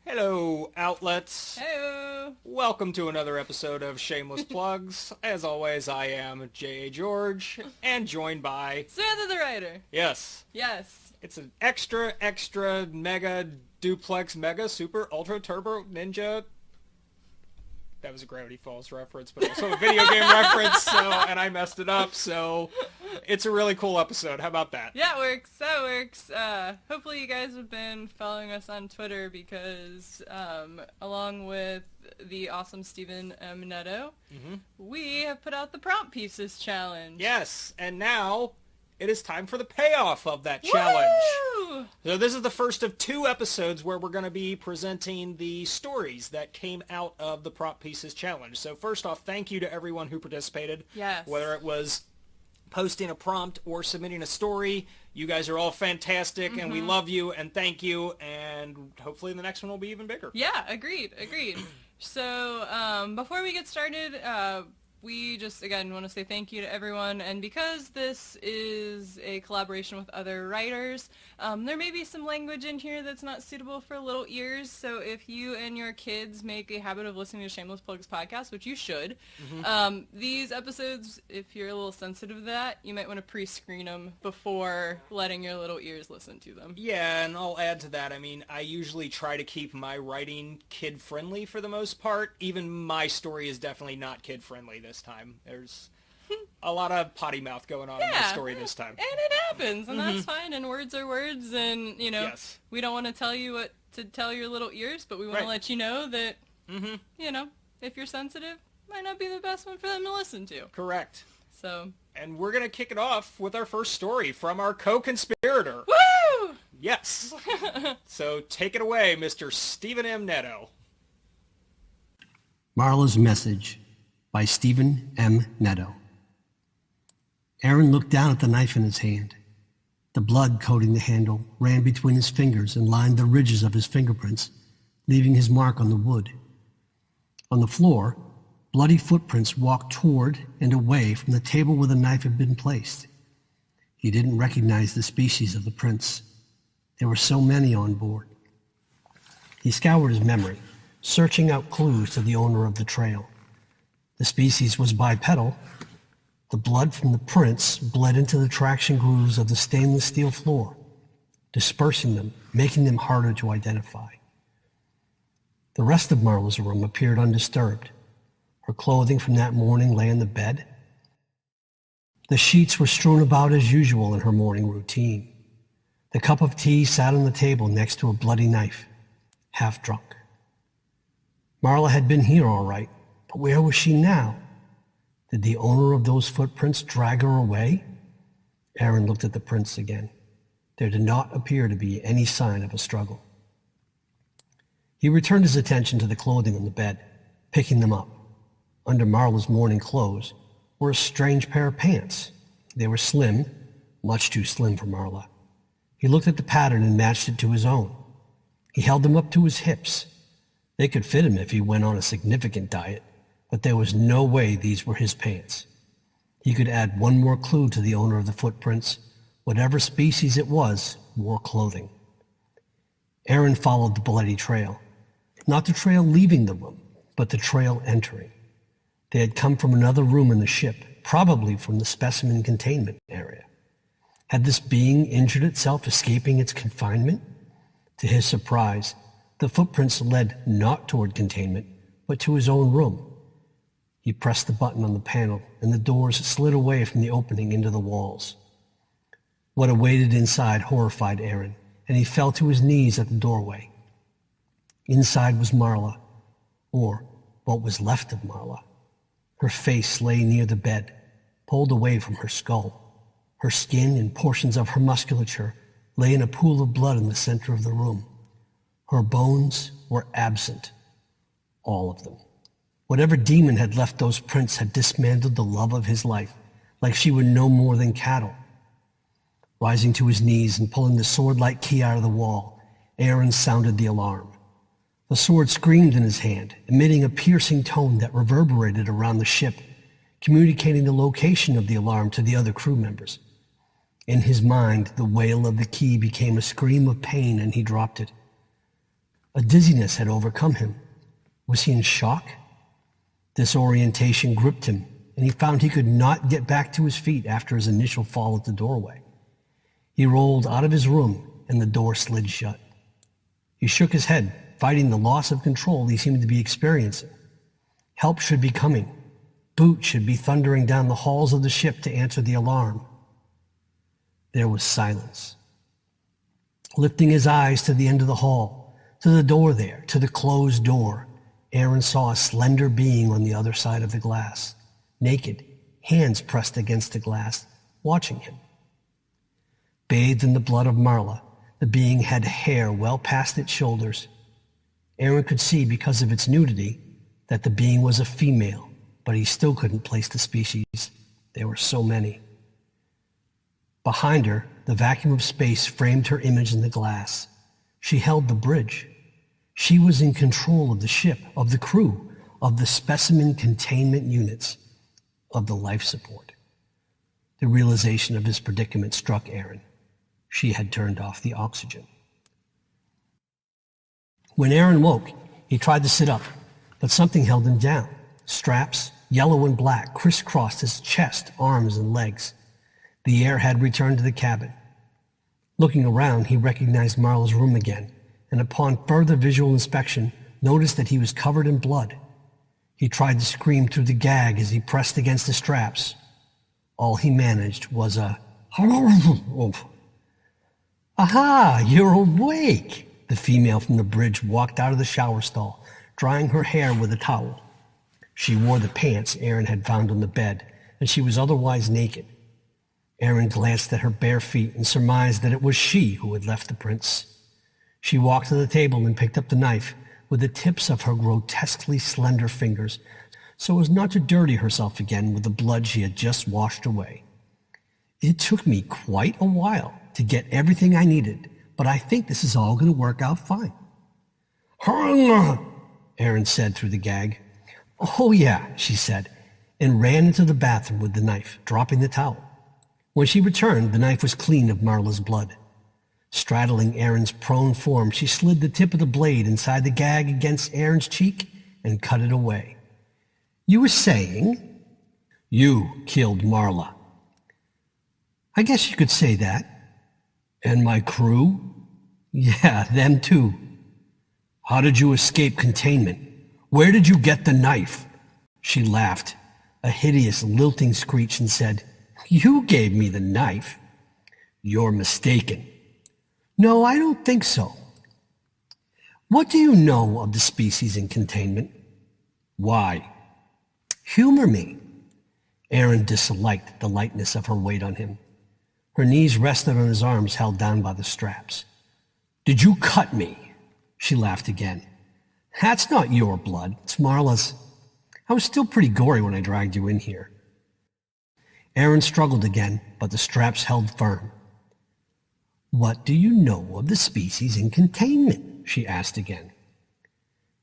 Hello, outlets. Hello. Welcome to another episode of Shameless Plugs. As always, I am J.A. George, and joined by... Samantha the writer. Yes. Yes. It's an extra, mega, duplex, mega, super, ultra, turbo, ninja... That was a Gravity Falls reference, but also a video game reference, and I messed it up, so it's a really cool episode. How about that? Yeah, it works. That works. Hopefully you guys have been following us on Twitter because, along with the awesome Stephen M. Netto, we have put out the Prompt Pieces Challenge. Yes, and now it is time for the payoff of that challenge. Woo! So this is the first of 2 episodes where we're going to be presenting the stories that came out of the Prompt Pieces Challenge. So first off, thank you to everyone who participated. Yes. Whether it was posting a prompt or submitting a story, you guys are all fantastic, and we love you, and thank you, and hopefully the next one will be even bigger. Yeah, agreed. So, before we get started, we just, again, want to say thank you to everyone, and because this is a collaboration with other writers, there may be some language in here that's not suitable for little ears, so if you and your kids make a habit of listening to Shameless Plugs podcast, which you should, these episodes, if you're a little sensitive to that, you might want to pre-screen them before letting your little ears listen to them. Yeah, and I'll add to that. I mean, I usually try to keep my writing kid-friendly for the most part. Even my story is definitely not kid-friendly this time. There's a lot of potty mouth going on in my story this time. And it happens, and that's fine, and words are words, and, you know, Yes. we don't want to tell you what to tell your little ears, but we want to let you know that, you know, if you're sensitive, might not be the best one for them to listen to. Correct. So. And we're going to kick it off with our first story from our co-conspirator. Woo! Yes. So take it away, Mr. Stephen M. Netto. Marla's Message by Stephen M. Netto. Aaron looked down at the knife in his hand. The blood coating the handle ran between his fingers and lined the ridges of his fingerprints, leaving his mark on the wood. On the floor, bloody footprints walked toward and away from the table where the knife had been placed. He didn't recognize the species of the prints. There were so many on board. He scoured his memory, searching out clues to the owner of the trail. The species was bipedal. The blood from the prints bled into the traction grooves of the stainless steel floor, dispersing them, making them harder to identify. The rest of Marla's room appeared undisturbed. Her clothing from that morning lay in the bed. The sheets were strewn about as usual in her morning routine. The cup of tea sat on the table next to a bloody knife, half drunk. Marla had been here all right, but where was she now? Did the owner of those footprints drag her away? Aaron looked at the prints again. There did not appear to be any sign of a struggle. He returned his attention to the clothing on the bed, picking them up. Under Marla's morning clothes were a strange pair of pants. They were slim, much too slim for Marla. He looked at the pattern and matched it to his own. He held them up to his hips. They could fit him if he went on a significant diet, but there was no way these were his pants. He could add one more clue to the owner of the footprints. Whatever species it was, wore clothing. Aaron followed the bloody trail. Not the trail leaving the room, but the trail entering. They had come from another room in the ship, probably from the specimen containment area. Had this being injured itself, escaping its confinement? To his surprise, the footprints led not toward containment, but to his own room. He pressed the button on the panel, and the doors slid away from the opening into the walls. What awaited inside horrified Aaron, and he fell to his knees at the doorway. Inside was Marla, or what was left of Marla. Her face lay near the bed, pulled away from her skull. Her skin and portions of her musculature lay in a pool of blood in the center of the room. Her bones were absent, all of them. Whatever demon had left those prints had dismantled the love of his life, like she were no more than cattle. Rising to his knees and pulling the sword-like key out of the wall, Aaron sounded the alarm. The sword screamed in his hand, emitting a piercing tone that reverberated around the ship, communicating the location of the alarm to the other crew members. In his mind, the wail of the key became a scream of pain, and he dropped it. A dizziness had overcome him. Was he in shock? Disorientation gripped him, and he found he could not get back to his feet after his initial fall at the doorway. He rolled out of his room, and the door slid shut. He shook his head, fighting the loss of control he seemed to be experiencing. Help should be coming. Boots should be thundering down the halls of the ship to answer the alarm. There was silence. Lifting his eyes to the end of the hall, to the door there, to the closed door, Aaron saw a slender being on the other side of the glass, naked, hands pressed against the glass, watching him. Bathed in the blood of Marla, the being had hair well past its shoulders. Aaron could see, because of its nudity, that the being was a female, but he still couldn't place the species. There were so many. Behind her, the vacuum of space framed her image in the glass. She held the bridge. She was in control of the ship, of the crew, of the specimen containment units, of the life support. The realization of his predicament struck Aaron. She had turned off the oxygen. When Aaron woke, he tried to sit up, but something held him down. Straps, yellow and black, crisscrossed his chest, arms, and legs. The air had returned to the cabin. Looking around, he recognized Marla's room again, and upon further visual inspection, noticed that he was covered in blood. He tried to scream through the gag as he pressed against the straps. All he managed was a "Aha, you're awake!" The female from the bridge walked out of the shower stall, drying her hair with a towel. She wore the pants Aaron had found on the bed, and she was otherwise naked. Aaron glanced at her bare feet and surmised that it was she who had left the prints. She walked to the table and picked up the knife with the tips of her grotesquely slender fingers so as not to dirty herself again with the blood she had just washed away. "It took me quite a while to get everything I needed, but I think this is all going to work out fine." Aaron said through the gag. "Oh yeah," she said, and ran into the bathroom with the knife, dropping the towel. When she returned, the knife was clean of Marla's blood. Straddling Aaron's prone form, she slid the tip of the blade inside the gag against Aaron's cheek and cut it away. "You were saying?" "You killed Marla." "I guess you could say that." "And my crew?" "Yeah, them too." "How did you escape containment? Where did you get the knife?" She laughed, a hideous lilting screech, and said, "You gave me the knife." "You're mistaken." "No, I don't think so." "What do you know of the species in containment?" "Why?" "Humor me." Aaron disliked the lightness of her weight on him. Her knees rested on his arms held down by the straps. "Did you cut me?" She laughed again. "That's not your blood. It's Marla's. I was still pretty gory when I dragged you in here." Aaron struggled again, but the straps held firm. "What do you know of the species in containment?" she asked again.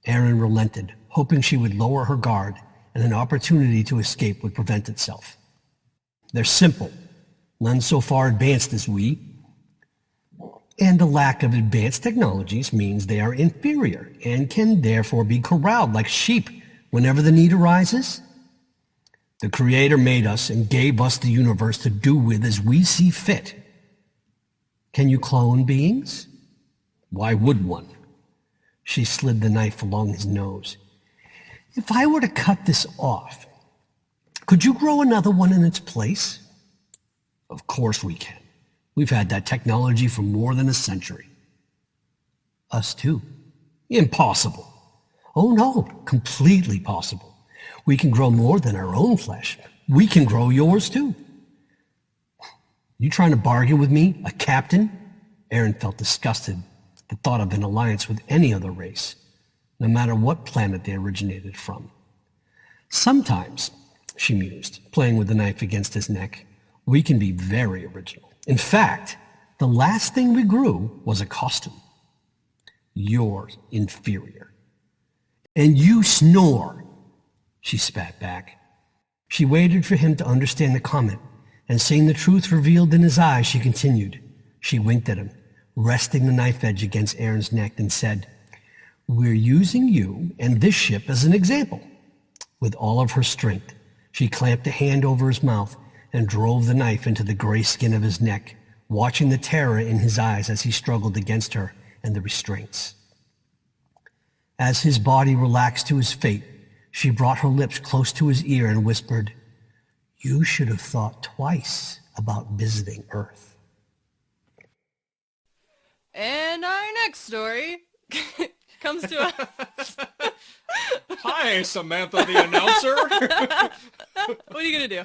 Aaron relented, hoping she would lower her guard and an opportunity to escape would prevent itself. "They're simple. None so far advanced as we. And the lack of advanced technologies means they are inferior and can therefore be corralled like sheep whenever the need arises. The Creator made us and gave us the universe to do with as we see fit." "Can you clone beings?" "Why would one?" She slid the knife along his nose. "If I were to cut this off, could you grow another one in its place?" "Of course we can. We've had that technology for more than a century." "Us too." "Impossible." "Oh no, completely possible. We can grow more than our own flesh. We can grow yours too." "You trying to bargain with me, a captain?" Aaron felt disgusted at the thought of an alliance with any other race, no matter what planet they originated from. "Sometimes," she mused, playing with the knife against his neck, "we can be very original. In fact, the last thing we grew was a costume." "You're inferior." "And you snore." She spat back. She waited for him to understand the comment, and seeing the truth revealed in his eyes, she continued. She winked at him, resting the knife edge against Aaron's neck, and said, We're using you and this ship as an example. With all of her strength, she clamped a hand over his mouth and drove the knife into the gray skin of his neck, watching the terror in his eyes as he struggled against her and the restraints. As his body relaxed to his fate, she brought her lips close to his ear and whispered, "You should have thought twice about visiting Earth." And our next story comes to us. Hi, Samantha the announcer. What are you going to do?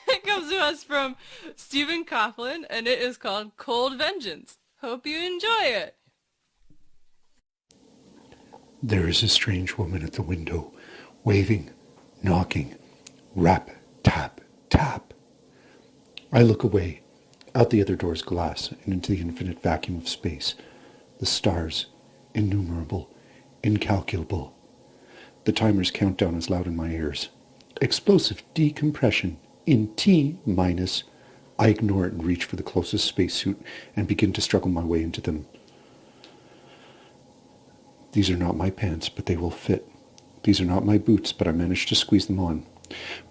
It comes to us from Stephen Coughlin, and it is called Cold Vengeance. Hope you enjoy it. There is a strange woman at the window, waving, knocking, rap, tap, tap. I look away, out the other door's glass, and into the infinite vacuum of space. The stars, innumerable, incalculable. The timer's countdown is loud in my ears. Explosive decompression in T-minus. I ignore it and reach for the closest spacesuit and begin to struggle my way into them. These are not my pants, but they will fit. These are not my boots, but I managed to squeeze them on.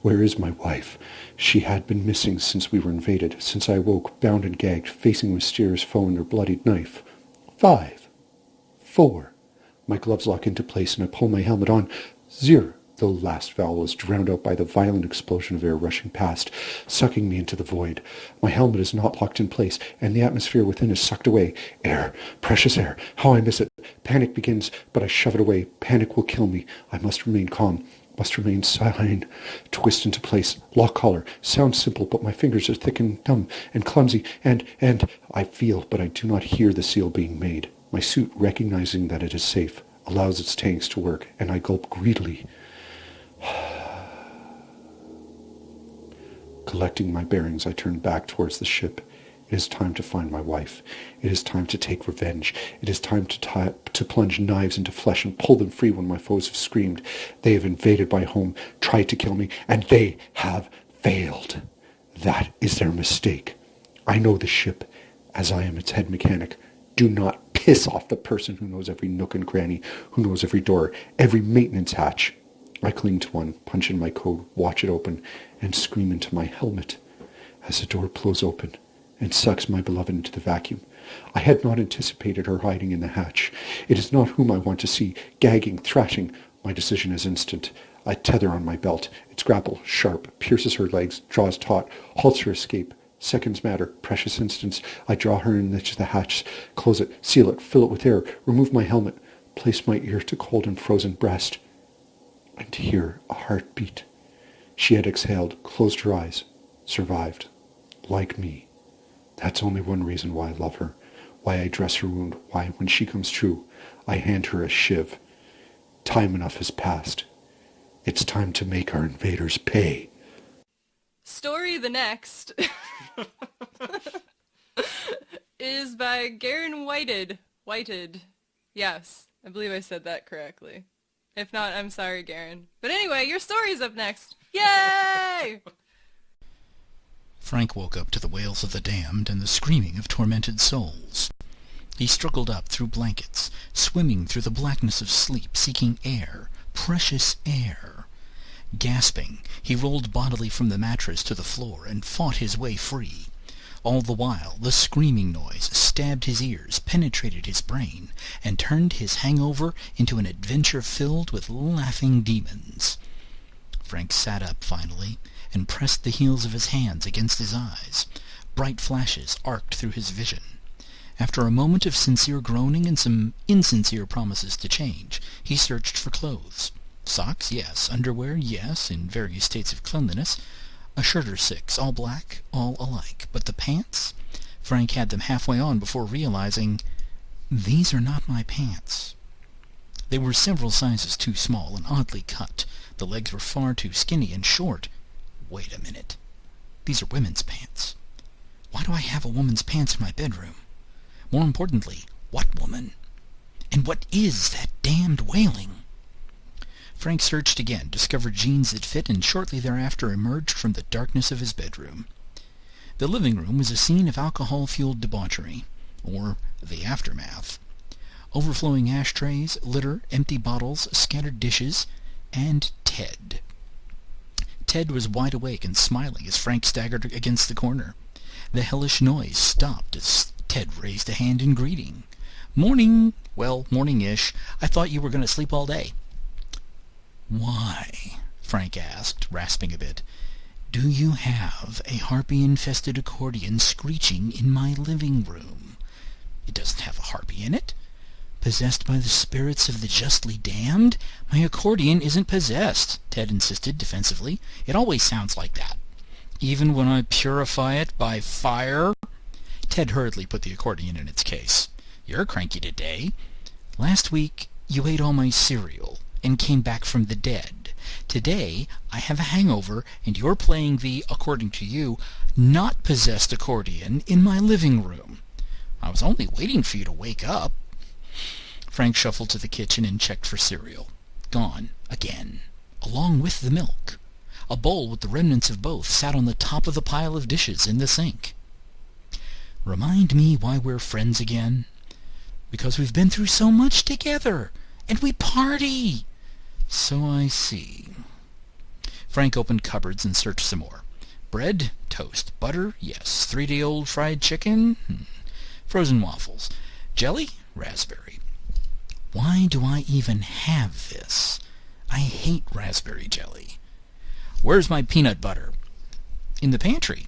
Where is my wife? She had been missing since we were invaded, since I awoke, bound and gagged, facing a mysterious foe and their bloodied knife. 5, 4. My gloves lock into place and I pull my helmet on. 0. The last vowel was drowned out by the violent explosion of air rushing past, sucking me into the void. My helmet is not locked in place, and the atmosphere within is sucked away. Air, precious air, how I miss it. Panic begins, but I shove it away. Panic will kill me. I must remain calm, must remain silent. Twist into place, lock collar. Sounds simple, but my fingers are thick and numb and clumsy, and I feel, but I do not hear the seal being made. My suit, recognizing that it is safe, allows its tanks to work, and I gulp greedily. Collecting my bearings, I turn back towards the ship. It is time to find my wife. It is time to take revenge. It is time to plunge knives into flesh and pull them free when my foes have screamed. They have invaded my home, tried to kill me, and they have failed. That is their mistake. I know the ship, as I am its head mechanic. Do not piss off the person who knows every nook and cranny, who knows every door, every maintenance hatch. I cling to one, punch in my code, watch it open, and scream into my helmet as the door blows open and sucks my beloved into the vacuum. I had not anticipated her hiding in the hatch. It is not whom I want to see, gagging, thrashing. My decision is instant. I tether on my belt. Its grapple, sharp, pierces her legs, draws taut, halts her escape. Seconds matter, precious instants. I draw her into the hatch, close it, seal it, fill it with air, remove my helmet, place my ear to cold and frozen breast, and hear a heartbeat. She had exhaled, closed her eyes, survived. Like me. That's only one reason why I love her, why I dress her wound, why, when she comes true, I hand her a shiv. Time enough has passed. It's time to make our invaders pay. Story the next is by Garen Whited. Yes, I believe I said that correctly. If not, I'm sorry, Garen. But anyway, your story's up next. Yay! Frank woke up to the wails of the damned and the screaming of tormented souls. He struggled up through blankets, swimming through the blackness of sleep, seeking air, precious air. Gasping, he rolled bodily from the mattress to the floor and fought his way free. All the while, the screaming noise stabbed his ears, penetrated his brain, and turned his hangover into an adventure filled with laughing demons. Frank sat up finally and pressed the heels of his hands against his eyes. Bright flashes arced through his vision. After a moment of sincere groaning and some insincere promises to change, he searched for clothes. Socks, yes. Underwear, yes, in various states of cleanliness. A shirt or 6, all black, all alike. But the pants? Frank had them halfway on before realizing, these are not my pants. They were several sizes too small and oddly cut. The legs were far too skinny and short. Wait a minute. These are women's pants. Why do I have a woman's pants in my bedroom? More importantly, what woman? And what is that damned wailing? Frank searched again, discovered jeans that fit, and shortly thereafter emerged from the darkness of his bedroom. The living room was a scene of alcohol-fueled debauchery, or the aftermath. overflowing ashtrays, litter, empty bottles, scattered dishes, and Ted. Ted was wide awake and smiling as Frank staggered against the corner. The hellish noise stopped as Ted raised a hand in greeting. "Morning. Well, morning-ish. I thought you were going to sleep all day." "Why?" Frank asked, rasping a bit. "Do you have a harpy-infested accordion screeching in my living room?" "It doesn't have a harpy in it." "Possessed by the spirits of the justly damned? My accordion isn't possessed," Ted insisted defensively. "It always sounds like that." "Even when I purify it by fire?" Ted hurriedly put the accordion in its case. "You're cranky today. Last week you ate all my cereal and came back from the dead. Today I have a hangover and you're playing the, according to you, not possessed accordion in my living room. I was only waiting for you to wake up." Frank shuffled to the kitchen and checked for cereal. Gone again, along with the milk. A bowl with the remnants of both sat on the top of the pile of dishes in the sink. "Remind me why we're friends again?" "Because we've been through so much together, and we party." "So I see." Frank opened cupboards and searched some more. Bread, toast, butter, yes. 3-day-old fried chicken, frozen waffles. Jelly, raspberry. Why do I even have this? I hate raspberry jelly. "Where's my peanut butter?" "In the pantry."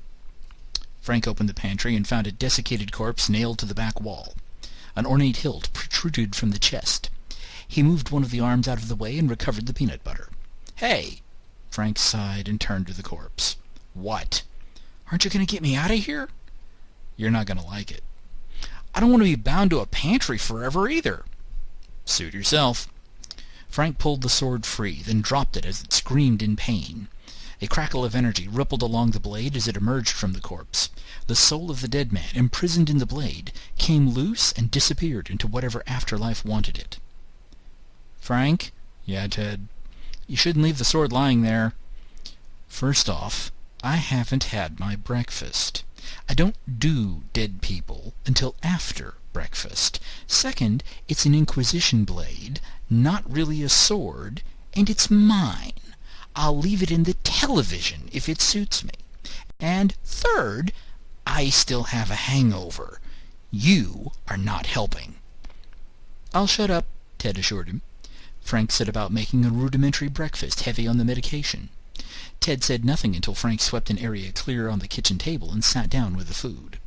Frank opened the pantry and found a desiccated corpse nailed to the back wall. An ornate hilt protruded from the chest. He moved one of the arms out of the way and recovered the peanut butter. "Hey!" Frank sighed and turned to the corpse. "What?" "Aren't you going to get me out of here?" "You're not going to like it." "I don't want to be bound to a pantry forever either." "Suit yourself." Frank pulled the sword free, then dropped it as it screamed in pain. A crackle of energy rippled along the blade as it emerged from the corpse. The soul of the dead man, imprisoned in the blade, came loose and disappeared into whatever afterlife wanted it. "Frank?" "Yeah, Ted?" "You shouldn't leave the sword lying there." "First off, I haven't had my breakfast. I don't do dead people until after breakfast. Second, it's an Inquisition blade, not really a sword, and it's mine. I'll leave it in the television if it suits me. And third, I still have a hangover. You are not helping." "I'll shut up," Ted assured him. Frank set about making a rudimentary breakfast heavy on the medication. Ted said nothing until Frank swept an area clear on the kitchen table and sat down with the food.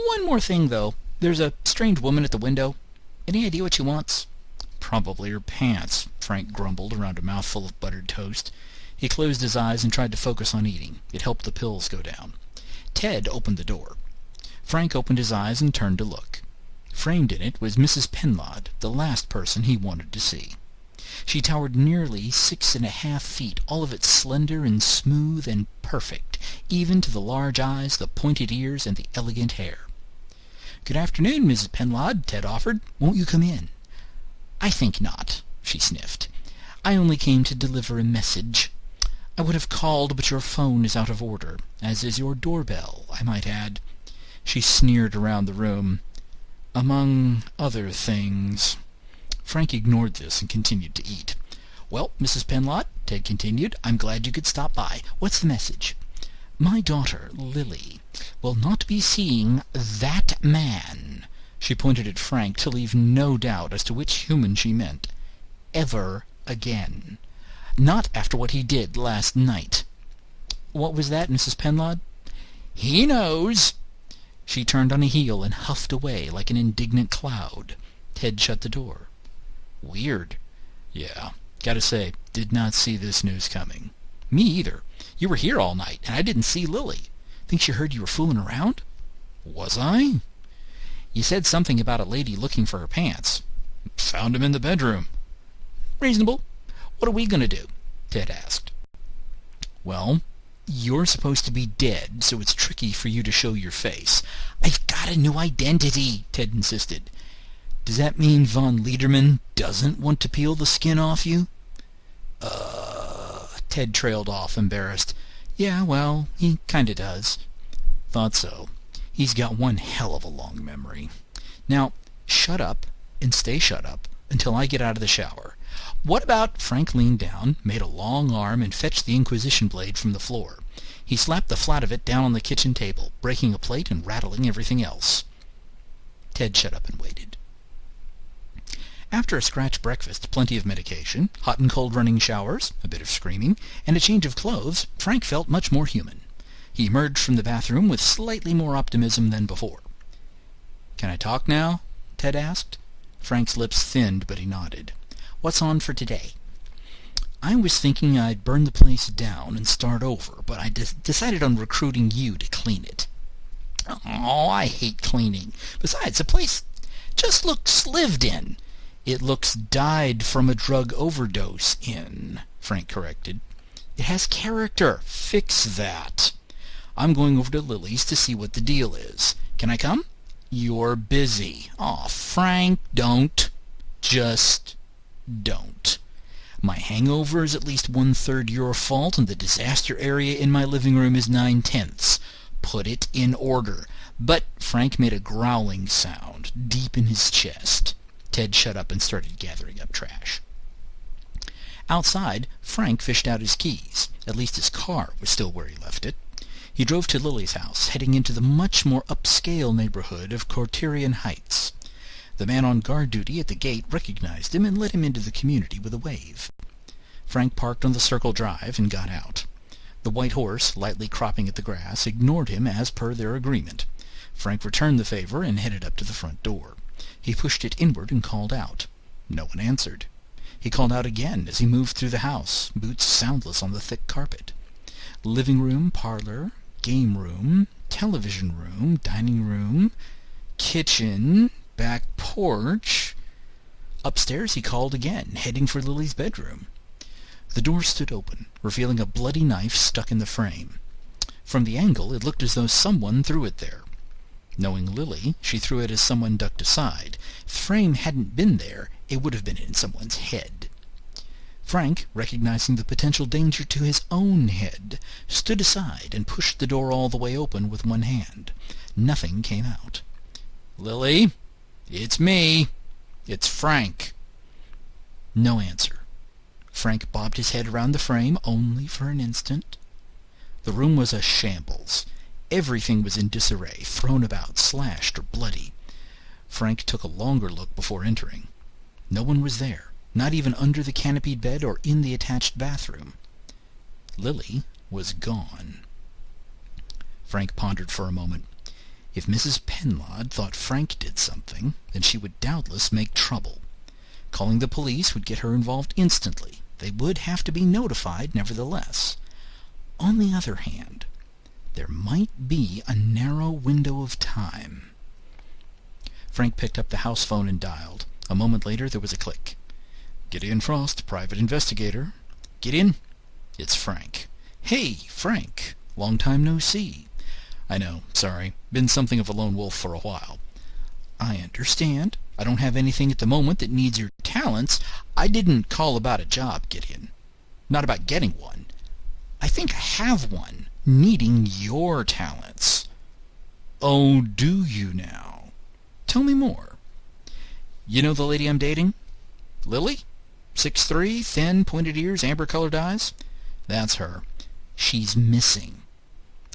"One more thing, though. There's a strange woman at the window. Any idea what she wants?" "Probably her pants," Frank grumbled around a mouthful of buttered toast. He closed his eyes and tried to focus on eating. It helped the pills go down. Ted opened the door. Frank opened his eyes and turned to look. Framed in it was Mrs. Penlod, the last person he wanted to see. She towered nearly 6.5 feet, all of it slender and smooth and perfect, even to the large eyes, the pointed ears, and the elegant hair. "Good afternoon, Mrs. Penlod," Ted offered. "Won't you come in?" "I think not," she sniffed. "I only came to deliver a message. I would have called, but your phone is out of order, as is your doorbell, I might add." She sneered around the room. "Among other things." Frank ignored this and continued to eat. "Well, Mrs. Penlod," Ted continued, "I'm glad you could stop by. What's the message?" "My daughter, Lily, will not be seeing that man." She pointed at Frank to leave no doubt as to which human she meant. "Ever again. Not after what he did last night." "What was that, Mrs. Penlod?" "He knows." She turned on a heel and huffed away like an indignant cloud. Ted shut the door. "Weird." "Yeah, gotta say, did not see this news coming." "Me either. You were here all night, and I didn't see Lily. Think she heard you were fooling around?" "Was I?" "You said something about a lady looking for her pants." "Found 'em in the bedroom." "Reasonable. What are we going to do?" Ted asked. "Well, you're supposed to be dead, so it's tricky for you to show your face." "I've got a new identity," Ted insisted. "Does that mean von Lederman doesn't want to peel the skin off you?" Ted trailed off, embarrassed. "Yeah, well, he kinda does." "Thought so. He's got one hell of a long memory. Now, Shut up and stay shut up until I get out of the shower. What about—" Frank leaned down, made a long arm, and fetched the Inquisition blade from the floor. He slapped the flat of it down on the kitchen table, breaking a plate and rattling everything else. Ted shut up and waited. After a scratch breakfast, plenty of medication, hot and cold running showers, a bit of screaming, and a change of clothes, Frank felt much more human. He emerged from the bathroom with slightly more optimism than before. "Can I talk now?" Ted asked. Frank's lips thinned, but he nodded. "What's on for today?" "I was thinking I'd burn the place down and start over, but I decided on recruiting you to clean it." "Oh, I hate cleaning. Besides, the place just looks lived in." "It looks died from a drug overdose in," Frank corrected. "It has character. Fix that. I'm going over to Lily's to see what the deal is. Can I come?" "You're busy." "Aw, Frank, don't. Just don't. My hangover is at least 1/3 your fault, and the disaster area in my living room is 9/10. Put it in order." "But—" Frank made a growling sound deep in his chest. Ted shut up and started gathering up trash. Outside, Frank fished out his keys. At least his car was still where he left it. He drove to Lily's house, heading into the much more upscale neighborhood of Cortirian Heights. The man on guard duty at the gate recognized him and let him into the community with a wave. Frank parked on the circle drive and got out. The white horse, lightly cropping at the grass, ignored him as per their agreement. Frank returned the favor and headed up to the front door. He pushed it inward and called out. No one answered. He called out again as he moved through the house, boots soundless on the thick carpet. Living room, parlor, game room, television room, dining room, kitchen, back porch. Upstairs he called again, heading for Lily's bedroom. The door stood open, revealing a bloody knife stuck in the frame. From the angle it looked as though someone threw it there. Knowing Lily, she threw it as someone ducked aside. If the frame hadn't been there, it would have been in someone's head. Frank, recognizing the potential danger to his own head, stood aside and pushed the door all the way open with one hand. Nothing came out. "Lily? It's me. It's Frank." No answer. Frank bobbed his head around the frame, only for an instant. The room was a shambles. Everything was in disarray, thrown about, slashed, or bloody. Frank took a longer look before entering. No one was there, not even under the canopied bed or in the attached bathroom. Lily was gone. Frank pondered for a moment. If Mrs. Penlod thought Frank did something, then she would doubtless make trouble. Calling the police would get her involved instantly. They would have to be notified, nevertheless. On the other hand, there might be a narrow window of time. Frank picked up the house phone and dialed. A moment later there was a click. "Gideon Frost, private investigator." "Gideon?" "It's Frank." "Hey, Frank. Long time no see." "I know, sorry. Been something of a lone wolf for a while." "I understand. I don't have anything at the moment that needs your talents." "I didn't call about a job, Gideon. Not about getting one. I think I have one, needing your talents." "Oh, do you now? Tell me more." "You know the lady I'm dating? Lily? 6'3", thin, pointed ears, amber-colored eyes? That's her. She's missing.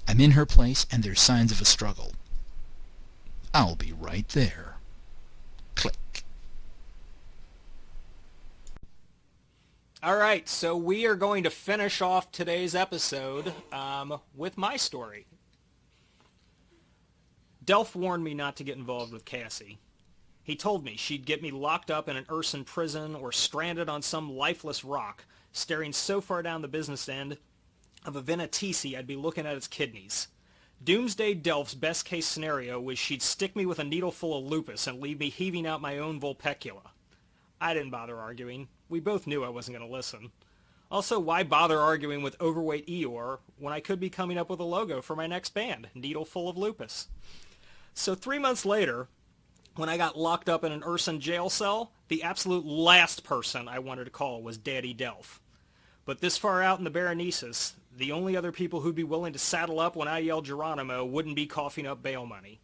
I'm in her place, and there's signs of a struggle. I'll be right there." Click. All right, so we are going to finish off today's episode with my story. Delph warned me not to get involved with Cassie. He told me she'd get me locked up in an Urson prison or stranded on some lifeless rock, staring so far down the business end of a Venatisi I'd be looking at its kidneys. Doomsday Delph's best-case scenario was she'd stick me with a needle full of lupus and leave me heaving out my own Vulpecula. I didn't bother arguing. We both knew I wasn't going to listen. Also, why bother arguing with overweight Eeyore when I could be coming up with a logo for my next band, Needle Full of Lupus? So 3 months later, when I got locked up in an Urson jail cell, the absolute last person I wanted to call was Daddy Delph. But this far out in the Berenices, the only other people who'd be willing to saddle up when I yelled Geronimo wouldn't be coughing up bail money.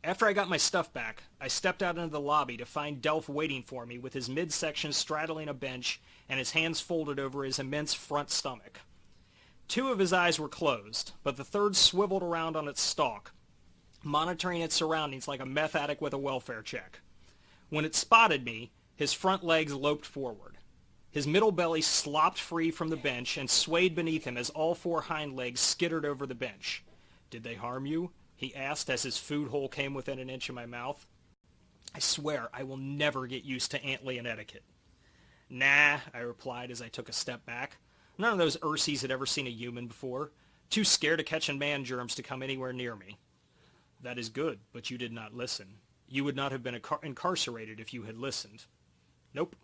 After I got my stuff back, I stepped out into the lobby to find Delph waiting for me with his midsection straddling a bench and his hands folded over his immense front stomach. 2 of his eyes were closed, but the third swiveled around on its stalk, monitoring its surroundings like a meth addict with a welfare check. When it spotted me, his front legs loped forward. His middle belly slopped free from the bench and swayed beneath him as all 4 hind legs skittered over the bench. "Did they harm you?" he asked as his food hole came within an inch of my mouth. I swear I will never get used to antlion etiquette. "Nah," I replied as I took a step back. None of those Ursies had ever seen a human before. Too scared of catching man germs to come anywhere near me. "That is good, but you did not listen. You would not have been incarcerated if you had listened." "Nope."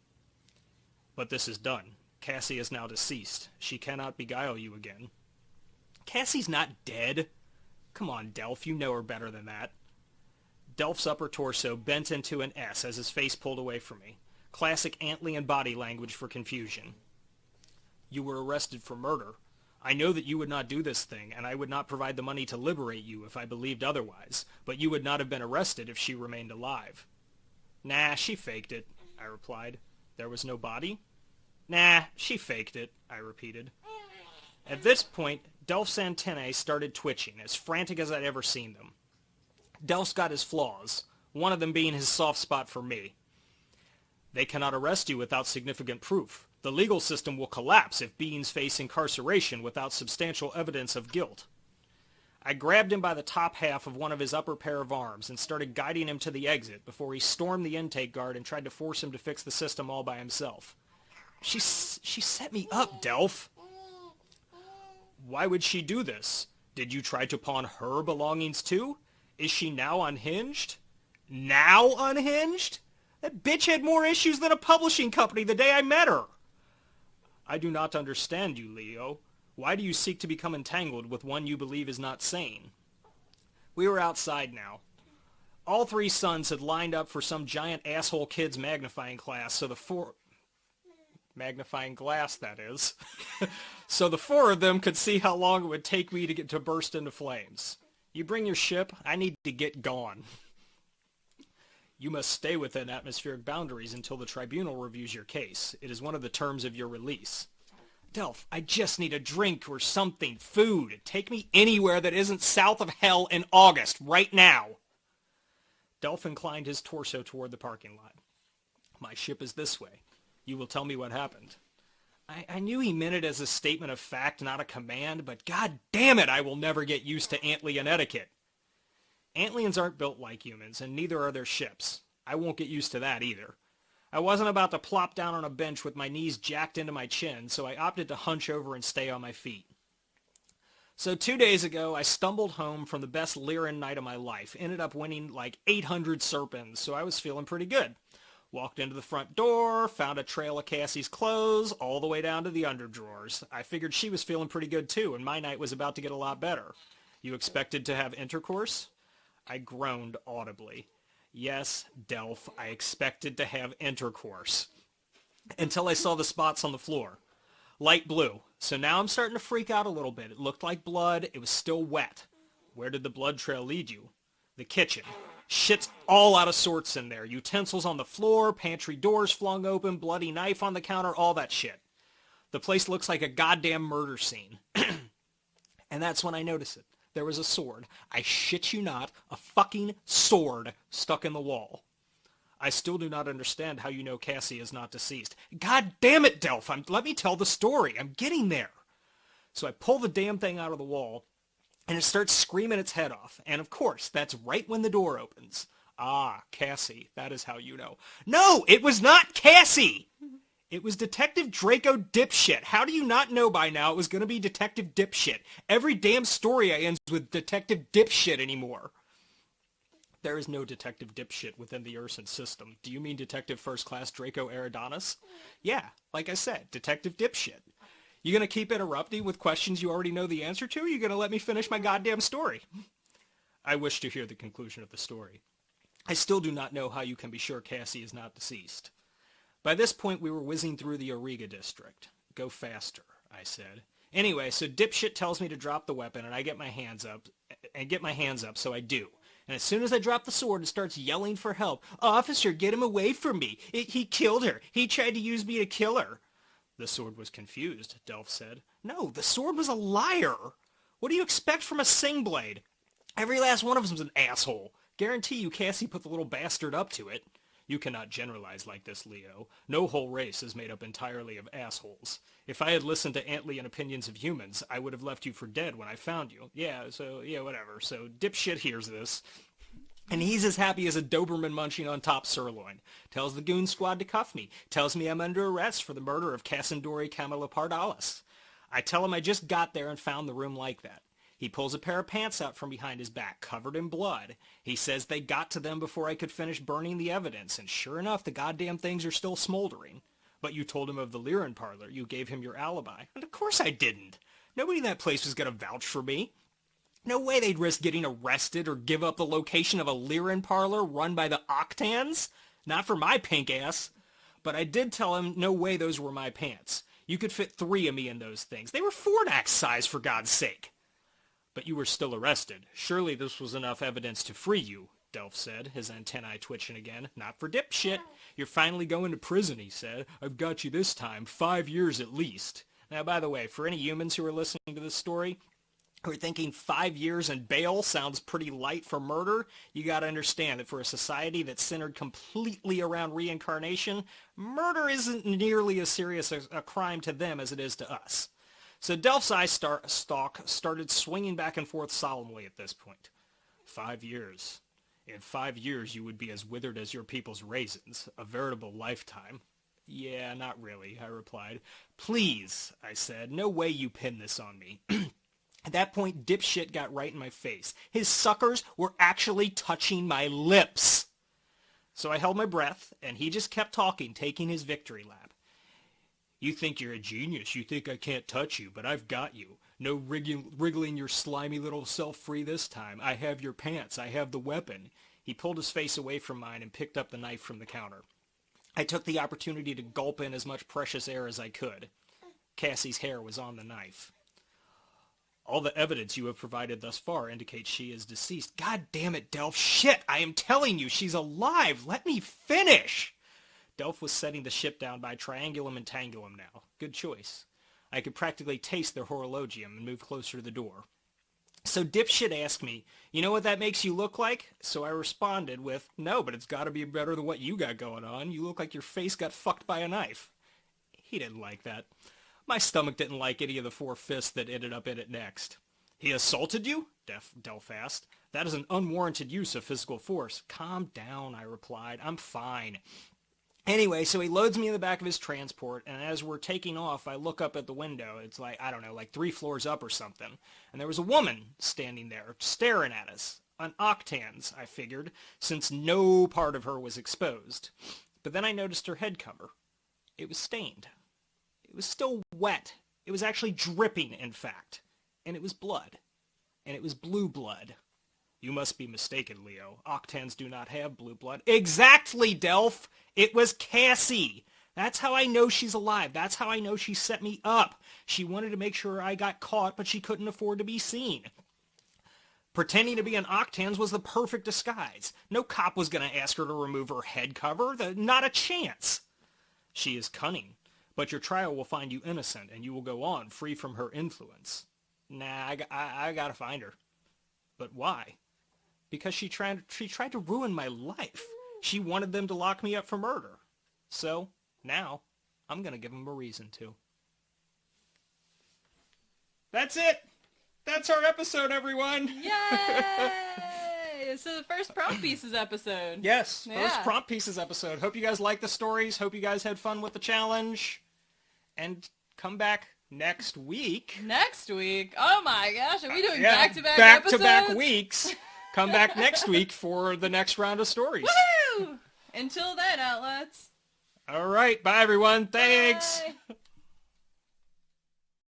"But this is done. Cassie is now deceased. She cannot beguile you again." "Cassie's not dead." "Come on, Delph, you know her better than that." Delph's upper torso bent into an S as his face pulled away from me. Classic antlion body language for confusion. "You were arrested for murder. I know that you would not do this thing, and I would not provide the money to liberate you if I believed otherwise, but you would not have been arrested if she remained alive." "Nah, she faked it," I replied. "There was no body?" "Nah, she faked it," I repeated. At this point, Delph's antennae started twitching, as frantic as I'd ever seen them. Delph's got his flaws, one of them being his soft spot for me. "They cannot arrest you without significant proof. The legal system will collapse if beings face incarceration without substantial evidence of guilt." I grabbed him by the top half of one of his upper pair of arms and started guiding him to the exit before he stormed the intake guard and tried to force him to fix the system all by himself. She set me up, Delph." "Why would she do this? Did you try to pawn her belongings too? Is she now unhinged?" "Now unhinged? That bitch had more issues than a publishing company the day I met her." "I do not understand you, Leo. Why do you seek to become entangled with one you believe is not sane?" We were outside now. All 3 sons had lined up for some giant asshole kid's magnifying class, so the 4... magnifying glass, that is. So the 4 of them could see how long it would take me to get to burst into flames. "You bring your ship, I need to get gone." "You must stay within atmospheric boundaries until the tribunal reviews your case. It is one of the terms of your release." "Delph, I just need a drink or something, food. Take me anywhere that isn't south of hell in August, right now." Delph inclined his torso toward the parking lot. "My ship is this way. You will tell me what happened." I knew he meant it as a statement of fact, not a command, but god damn it, I will never get used to antlion etiquette. Antlions aren't built like humans, and neither are their ships. I won't get used to that either. I wasn't about to plop down on a bench with my knees jacked into my chin, so I opted to hunch over and stay on my feet. So 2 days ago, I stumbled home from the best Lyran night of my life, ended up winning like 800 serpents, so I was feeling pretty good. Walked into the front door, found a trail of Cassie's clothes, all the way down to the underdrawers. I figured she was feeling pretty good too, and my night was about to get a lot better. "You expected to have intercourse?" I groaned audibly. Yes, Delph, I expected to have intercourse. Until I saw the spots on the floor. Light blue. So now I'm starting to freak out a little bit. It looked like blood. It was still wet. Where did the blood trail lead you? The kitchen. Shit's all out of sorts in there. Utensils on the floor, pantry doors flung open, bloody knife on the counter, all that shit. The place looks like a goddamn murder scene. And that's when I noticed it. There was a sword. I shit you not, a fucking sword stuck in the wall. I still do not understand how you know Cassie is not deceased. God damn it, Delph, let me tell the story. I'm getting there. So I pull the damn thing out of the wall, and it starts screaming its head off. And of course, that's right when the door opens. Ah, Cassie, that is how you know. No, it was not Cassie! It was Detective Draco Dipshit. How do you not know by now it was going to be Detective Dipshit? Every damn story ends with Detective Dipshit anymore. There is no Detective Dipshit within the Urson system. Do you mean Detective First Class Draco Eridanos? Yeah, like I said, Detective Dipshit. You going to keep interrupting with questions you already know the answer to, or you going to let me finish my goddamn story? I wish to hear the conclusion of the story. I still do not know how you can be sure Cassie is not deceased. By this point, we were whizzing through the Auriga district. Go faster, I said. Anyway, so Dipshit tells me to drop the weapon, and I get my hands up, so I do. And as soon as I drop the sword, it starts yelling for help. Officer, get him away from me. He killed her. He tried to use me to kill her. The sword was confused, Delph said. No, the sword was a liar. What do you expect from a sing blade? Every last one of them was an asshole. Guarantee you Cassie put the little bastard up to it. You cannot generalize like this, Leo. No whole race is made up entirely of assholes. If I had listened to antlian opinions of humans, I would have left you for dead when I found you. Yeah, whatever. So dipshit hears this, and he's as happy as a Doberman munching on top sirloin. Tells the goon squad to cuff me. Tells me I'm under arrest for the murder of Cassandori Camalopardalis. I tell him I just got there and found the room like that. He pulls a pair of pants out from behind his back, covered in blood. He says they got to them before I could finish burning the evidence, and sure enough, the goddamn things are still smoldering. But you told him of the Lyran parlor. You gave him your alibi. And of course I didn't. Nobody in that place was going to vouch for me. No way they'd risk getting arrested or give up the location of a Lyran parlor run by the Octans. Not for my pink ass. But I did tell him no way those were my pants. You could fit 3 of me in those things. They were Fornax size, for God's sake. But you were still arrested. Surely this was enough evidence to free you, Delph said, his antennae twitching again. Not for dipshit. You're finally going to prison, he said. I've got you this time. 5 years at least. Now, by the way, for any humans who are listening to this story, who are thinking 5 years in bail sounds pretty light for murder, you gotta understand that for a society that's centered completely around reincarnation, murder isn't nearly as serious a crime to them as it is to us. So Delph's eye stalk started swinging back and forth solemnly at this point. 5 years. In 5 years, you would be as withered as your people's raisins. A veritable lifetime. Yeah, not really, I replied. Please, I said. No way you pin this on me. At that point, dipshit got right in my face. His suckers were actually touching my lips. So I held my breath, and he just kept talking, taking his victory lap. You think you're a genius. You think I can't touch you, but I've got you. No wriggling your slimy little self free this time. I have your pants. I have the weapon. He pulled his face away from mine and picked up the knife from the counter. I took the opportunity to gulp in as much precious air as I could. Cassie's hair was on the knife. All the evidence you have provided thus far indicates she is deceased. God damn it, Delph. Shit, I am telling you, she's alive. Let me finish. Delph was setting the ship down by Triangulum and Tangulum now. Good choice. I could practically taste their horologium and move closer to the door. So dipshit asked me, you know what that makes you look like? So I responded with, no, but it's got to be better than what you got going on. You look like your face got fucked by a knife. He didn't like that. My stomach didn't like any of the 4 fists that ended up in it next. He assaulted you? Delph asked. That is an unwarranted use of physical force. Calm down, I replied. I'm fine. Anyway, so he loads me in the back of his transport, and as we're taking off, I look up at the window. It's like, I don't know, like 3 floors up or something. And there was a woman standing there, staring at us. An Octans, I figured, since no part of her was exposed. But then I noticed her head cover. It was stained. It was still wet. It was actually dripping, in fact. And it was blood. And it was blue blood. You must be mistaken, Leo. Octans do not have blue blood. Exactly, Delph! It was Cassie! That's how I know she's alive. That's how I know she set me up. She wanted to make sure I got caught, but she couldn't afford to be seen. Pretending to be an Octans was the perfect disguise. No cop was going to ask her to remove her head cover. Not a chance. She is cunning, but your trial will find you innocent, and you will go on free from her influence. Nah, I gotta find her. But why? Because she tried to ruin my life. She wanted them to lock me up for murder. So, now, I'm gonna give them a reason to. That's it! That's our episode, everyone! Yay! So the first Prompt Pieces episode. Yes, Yeah. first Prompt Pieces episode. Hope you guys liked the stories. Hope you guys had fun with the challenge. And come back next week. Next week? Oh my gosh, are we doing Yeah, back-to-back episodes? back-to-back weeks. Come back next week for the next round of stories. Woohoo! Until then, outlets. All right, bye everyone. Thanks. Bye.